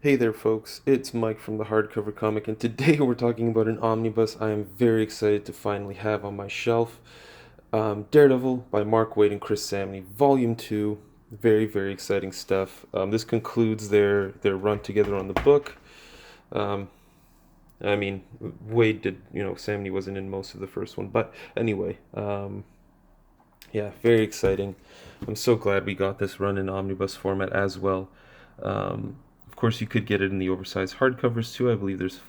Hey there, folks. It's Mike from the Hardcover Comic, and today we're talking about an omnibus I am very excited to finally have on my shelf. Daredevil by Mark Waid and Chris Samnee, Volume 2. Very, very exciting stuff. This concludes their run together on the book. Um, I mean, Waid did, Samnee wasn't in most of the first one, but anyway, yeah, very exciting. I'm so glad we got this run in omnibus format as well. Of course, you could get it in the oversized hardcovers too. I believe there's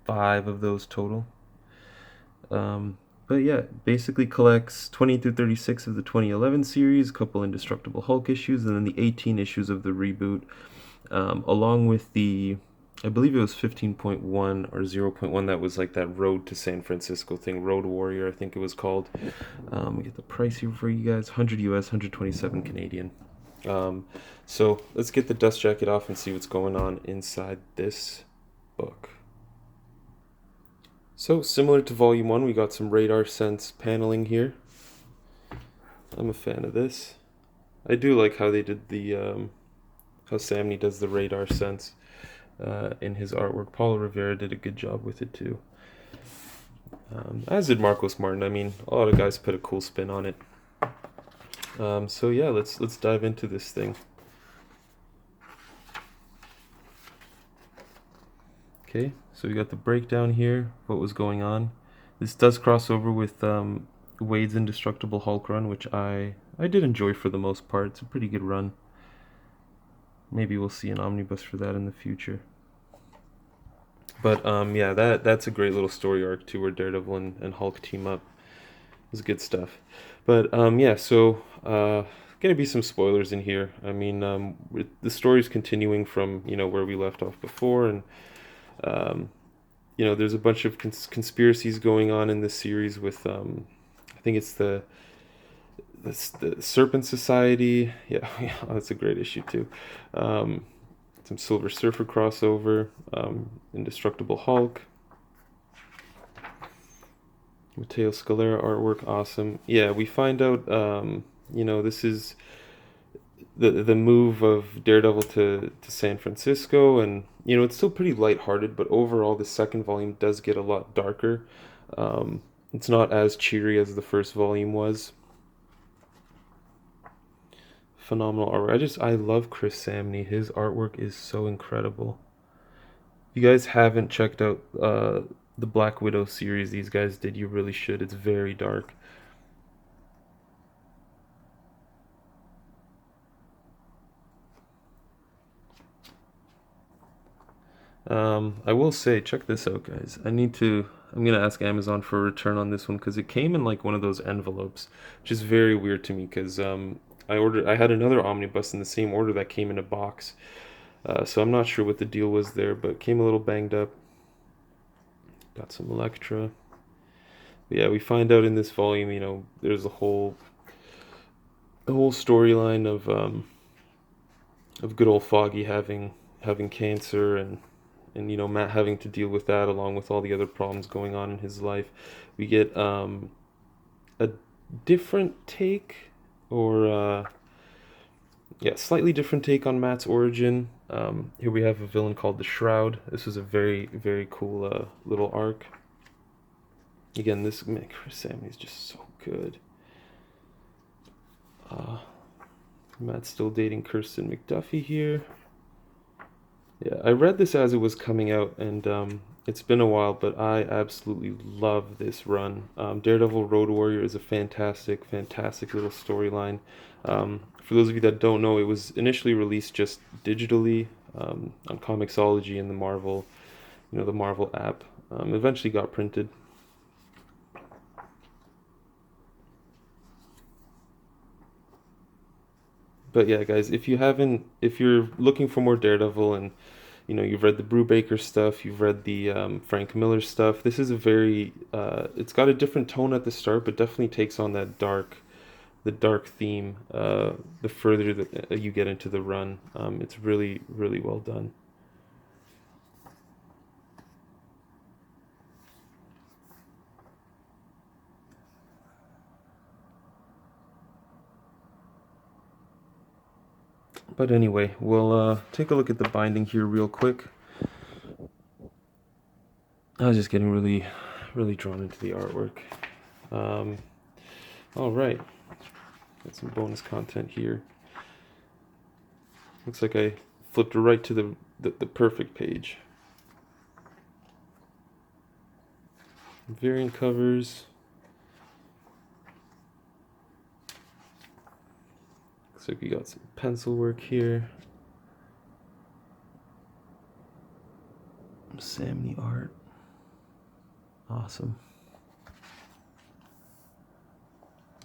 5 of those total. Um, but yeah, basically collects 20 through 36 of the 2011 series, a couple Indestructible Hulk issues, and then the 18 issues of the reboot, along with the, I believe it was 15.1 or 0.1 that was like that Road to San Francisco thing, Road Warrior, I think it was called. We get the price here for you guys, 100 US, 127 Canadian. Um, so let's get the dust jacket off and see what's going on inside this book. So similar to Volume 1, we got some Radar Sense paneling here. I'm a fan of this. I do like how they did the, how Samnee does the Radar Sense in his artwork. Paulo Rivera did a good job with it too. As did Marcos Martin. I mean, a lot of guys put a cool spin on it. So yeah, let's dive into this thing. Okay, so we got the breakdown here, what was going on. This does cross over with Waid's Indestructible Hulk run, which I did enjoy for the most part. It's a pretty good run. Maybe we'll see an omnibus for that in the future. But yeah, that's a great little story arc too, where Daredevil and Hulk team up. It was good stuff. But yeah, so gonna be some spoilers in here. I mean, the story's continuing from where we left off before, and um, there's a bunch of conspiracies going on in this series with, I think it's the Serpent Society. Yeah, yeah, that's a great issue too. Um, some Silver Surfer crossover, Indestructible Hulk, Matteo Scalera artwork, awesome. Yeah, we find out, this is the move of Daredevil to San Francisco, and it's still pretty lighthearted, but overall the second volume does get a lot darker. It's not as cheery as the first volume was. Phenomenal artwork. I love Chris Samnee. His artwork is so incredible. If you guys haven't checked out the Black Widow series these guys did, you really should. It's very dark. I will say, check this out, guys. I'm gonna ask Amazon for a return on this one because it came in like one of those envelopes, which is very weird to me because I had another omnibus in the same order that came in a box. So I'm not sure what the deal was there, but it came a little banged up. Got some Elektra. But yeah, we find out in this volume, there's a whole storyline of good old Foggy having cancer, and Matt having to deal with that along with all the other problems going on in his life. We get a different take, or yeah, slightly different take on Matt's origin. Here we have a villain called the Shroud. This was a very, very cool little arc. Again, this Chris Samnee is just so good. Matt's still dating Kirsten McDuffie here. Yeah, I read this as it was coming out, and it's been a while, but I absolutely love this run. Daredevil Road Warrior is a fantastic, fantastic little storyline. For those of you that don't know, it was initially released just digitally on Comixology and the Marvel, the Marvel app. Eventually got printed. But yeah, guys, if you're looking for more Daredevil, and you've read the Brubaker stuff, you've read the Frank Miller stuff, this is a very, it's got a different tone at the start, but definitely takes on the dark theme, the further that you get into the run. It's really, really well done. But anyway, we'll take a look at the binding here real quick. I was just getting really drawn into the artwork. All right, got some bonus content here. Looks like I flipped right to the perfect page. Variant covers. Looks like we got some pencil work here. Samnee art. Awesome.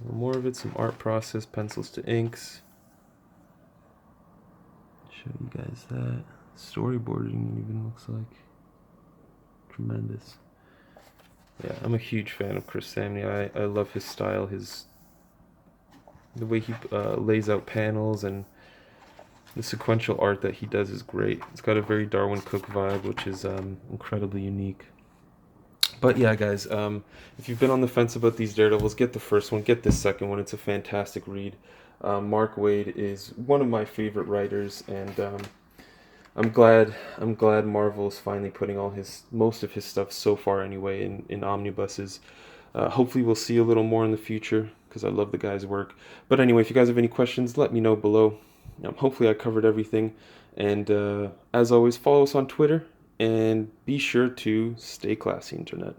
More of it, some art process, pencils to inks. Show you guys that. Storyboarding even looks like. Tremendous. Yeah, I'm a huge fan of Chris Samnee. I love his style, the way he lays out panels, and the sequential art that he does is great. It's got a very Darwin Cook vibe, which is incredibly unique. But yeah, guys, if you've been on the fence about these Daredevils, get the first one, get this second one. It's a fantastic read. Mark Waid is one of my favorite writers, and I'm glad Marvel is finally putting most of his stuff so far anyway in omnibuses. Hopefully we'll see a little more in the future, because I love the guy's work. But anyway, if you guys have any questions, let me know below. Hopefully I covered everything. And as always, follow us on Twitter, and be sure to stay classy, Internet.